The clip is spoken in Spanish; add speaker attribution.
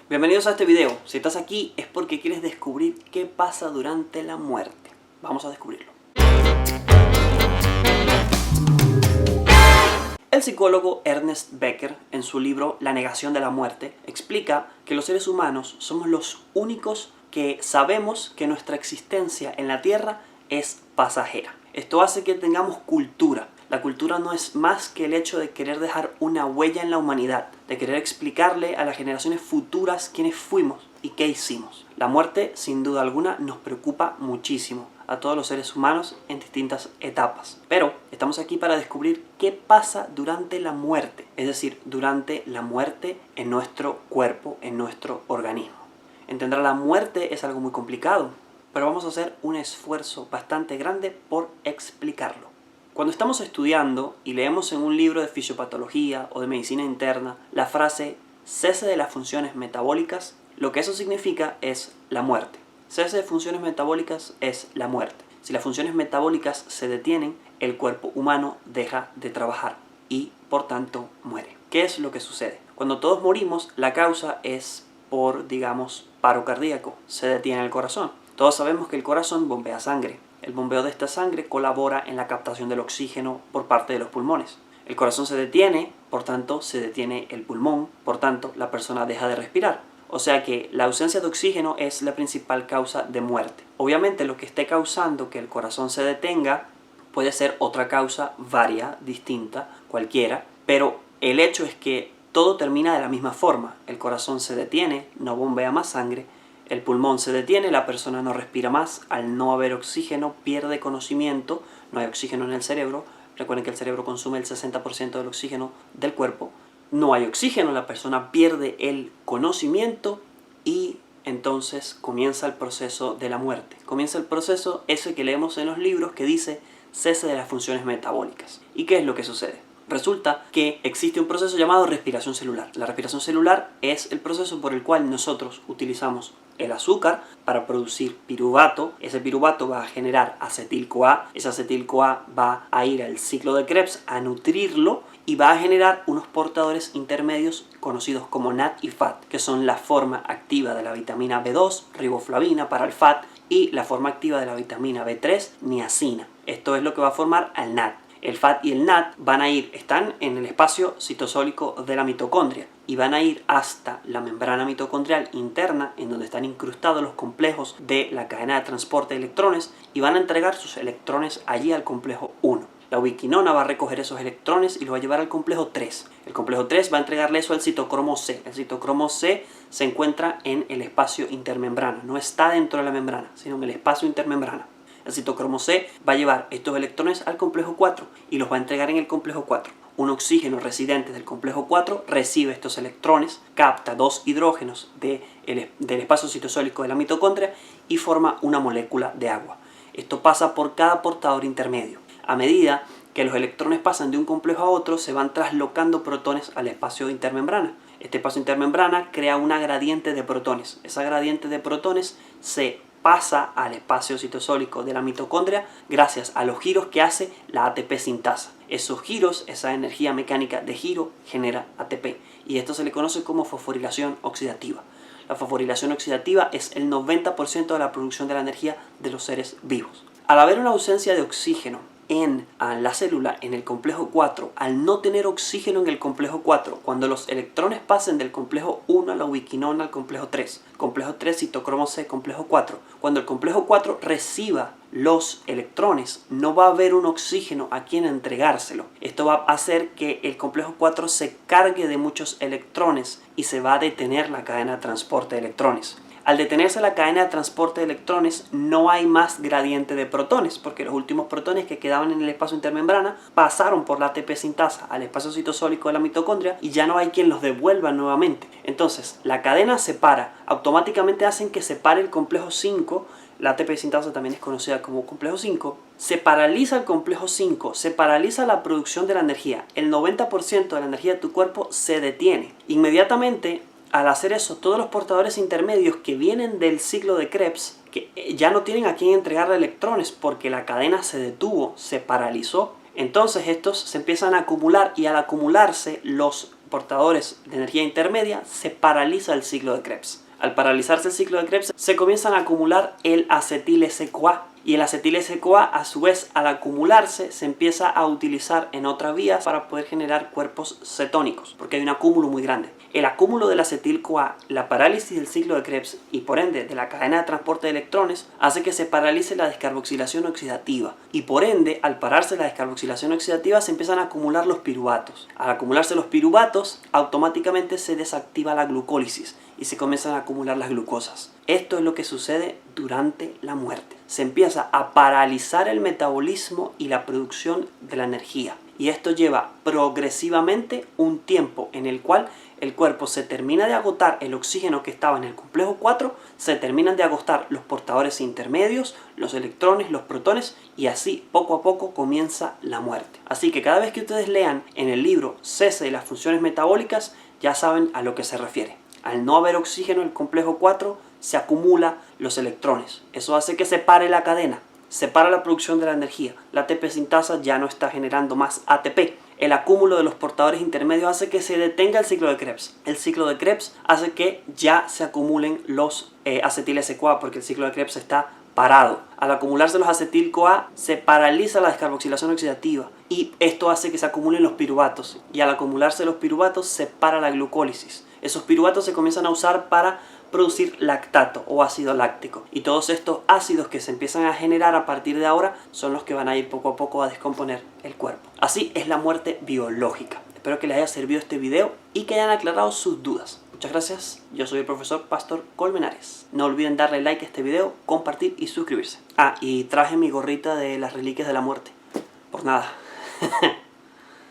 Speaker 1: Bienvenidos a este video. Si estás aquí es porque quieres descubrir qué pasa durante la muerte. Vamos a descubrirlo. El psicólogo Ernest Becker, en su libro La negación de la muerte, explica que los seres humanos somos los únicos que sabemos que nuestra existencia en la Tierra es pasajera. Esto hace que tengamos cultura. La cultura no es más que el hecho de querer dejar una huella en la humanidad, de querer explicarle a las generaciones futuras quiénes fuimos y qué hicimos. La muerte, sin duda alguna, nos preocupa muchísimo a todos los seres humanos en distintas etapas. Pero estamos aquí para descubrir qué pasa durante la muerte, es decir, durante la muerte en nuestro cuerpo, en nuestro organismo. Entender la muerte es algo muy complicado, pero vamos a hacer un esfuerzo bastante grande por explicarlo. Cuando estamos estudiando y leemos en un libro de fisiopatología o de medicina interna la frase cese de las funciones metabólicas, lo que eso significa es la muerte. Cese de funciones metabólicas es la muerte. Si las funciones metabólicas se detienen, el cuerpo humano deja de trabajar y, por tanto, muere. ¿Qué es lo que sucede? Cuando todos morimos, la causa es por, digamos, paro cardíaco. Se detiene el corazón. Todos sabemos que el corazón bombea sangre. El bombeo de esta sangre colabora en la captación del oxígeno por parte de los pulmones. El corazón se detiene, por tanto se detiene el pulmón, por tanto la persona deja de respirar. O sea que la ausencia de oxígeno es la principal causa de muerte. Obviamente lo que esté causando que el corazón se detenga puede ser otra causa varia, distinta, cualquiera, pero el hecho es que todo termina de la misma forma. El corazón se detiene, no bombea más sangre, el pulmón se detiene, la persona no respira más, al no haber oxígeno pierde conocimiento, no hay oxígeno en el cerebro, recuerden que el cerebro consume el 60% del oxígeno del cuerpo, no hay oxígeno, la persona pierde el conocimiento y entonces comienza el proceso de la muerte. Comienza el proceso ese que leemos en los libros que dice cese de las funciones metabólicas. ¿Y qué es lo que sucede? Resulta que existe un proceso llamado respiración celular. La respiración celular es el proceso por el cual nosotros utilizamos el azúcar para producir piruvato. Ese piruvato va a generar acetil-CoA. Ese acetil-CoA va a ir al ciclo de Krebs a nutrirlo y va a generar unos portadores intermedios conocidos como NAD y FAT, que son la forma activa de la vitamina B2, riboflavina para el FAT, y la forma activa de la vitamina B3, niacina. Esto es lo que va a formar al NAD. El FAT y el NAD están en el espacio citosólico de la mitocondria y van a ir hasta la membrana mitocondrial interna, en donde están incrustados los complejos de la cadena de transporte de electrones, y van a entregar sus electrones allí al complejo 1. La ubiquinona va a recoger esos electrones y los va a llevar al complejo 3. El complejo 3 va a entregarle eso al citocromo C. El citocromo C se encuentra en el espacio intermembrana, no está dentro de la membrana, sino en el espacio intermembrana. El citocromo C va a llevar estos electrones al complejo 4 y los va a entregar en el complejo 4. Un oxígeno residente del complejo 4 recibe estos electrones, capta dos hidrógenos del espacio citosólico de la mitocondria y forma una molécula de agua. Esto pasa por cada portador intermedio. A medida que los electrones pasan de un complejo a otro, se van traslocando protones al espacio intermembrana. Este espacio intermembrana crea una gradiente de protones. Esa gradiente de protones se pasa al espacio citosólico de la mitocondria gracias a los giros que hace la ATP sintasa. Esos giros, esa energía mecánica de giro, genera ATP y esto se le conoce como fosforilación oxidativa. La fosforilación oxidativa es el 90% de la producción de la energía de los seres vivos. Al haber una ausencia de oxígeno en la célula, en el complejo 4, al no tener oxígeno en el complejo 4, cuando los electrones pasen del complejo 1 a la ubiquinona al complejo 3, complejo 3 citocromo C, complejo 4, cuando el complejo 4 reciba los electrones, no va a haber un oxígeno a quien entregárselo. Esto va a hacer que el complejo 4 se cargue de muchos electrones y se va a detener la cadena de transporte de electrones. Al detenerse la cadena de transporte de electrones, no hay más gradiente de protones, porque los últimos protones que quedaban en el espacio intermembrana pasaron por la ATP sintasa al espacio citosólico de la mitocondria y ya no hay quien los devuelva nuevamente. Entonces, la cadena se para, automáticamente hacen que se pare el complejo 5, la ATP sintasa también es conocida como complejo 5, se paraliza el complejo 5, se paraliza la producción de la energía, el 90% de la energía de tu cuerpo se detiene. Inmediatamente, al hacer eso, todos los portadores intermedios que vienen del ciclo de Krebs, que ya no tienen a quién entregarle electrones porque la cadena se detuvo, se paralizó, entonces estos se empiezan a acumular y al acumularse los portadores de energía intermedia, se paraliza el ciclo de Krebs. Al paralizarse el ciclo de Krebs, se comienzan a acumular el acetil-SCoA. Y el acetil-SCoA, a su vez, al acumularse, se empieza a utilizar en otras vías para poder generar cuerpos cetónicos, porque hay un acúmulo muy grande. El acúmulo del acetil-CoA, la parálisis del ciclo de Krebs y por ende de la cadena de transporte de electrones, hace que se paralice la descarboxilación oxidativa. Y por ende, al pararse la descarboxilación oxidativa, se empiezan a acumular los piruvatos. Al acumularse los piruvatos, automáticamente se desactiva la glucólisis y se comienzan a acumular las glucosas. Esto es lo que sucede durante la muerte. Se empieza a paralizar el metabolismo y la producción de la energía. Y esto lleva progresivamente un tiempo en el cual el cuerpo se termina de agotar el oxígeno que estaba en el complejo 4, se terminan de agotar los portadores intermedios, los electrones, los protones, y así poco a poco comienza la muerte. Así que cada vez que ustedes lean en el libro Cese de las funciones metabólicas, ya saben a lo que se refiere. Al no haber oxígeno en el complejo 4, se acumulan los electrones. Eso hace que se pare la cadena, se para la producción de la energía. La ATP sintasa ya no está generando más ATP. El acúmulo de los portadores intermedios hace que se detenga el ciclo de Krebs. El ciclo de Krebs hace que ya se acumulen los acetil-SCoA, porque el ciclo de Krebs está parado. Al acumularse los acetil-CoA, se paraliza la descarboxilación oxidativa y esto hace que se acumulen los piruvatos. Y al acumularse los piruvatos, se para la glucólisis. Esos piruvatos se comienzan a usar para producir lactato o ácido láctico. Y todos estos ácidos que se empiezan a generar a partir de ahora son los que van a ir poco a poco a descomponer el cuerpo. Así es la muerte biológica. Espero que les haya servido este video y que hayan aclarado sus dudas. Muchas gracias, yo soy el profesor Pastor Colmenares. No olviden darle like a este video, compartir y suscribirse. Ah, y traje mi gorrita de las reliquias de la muerte. Por nada.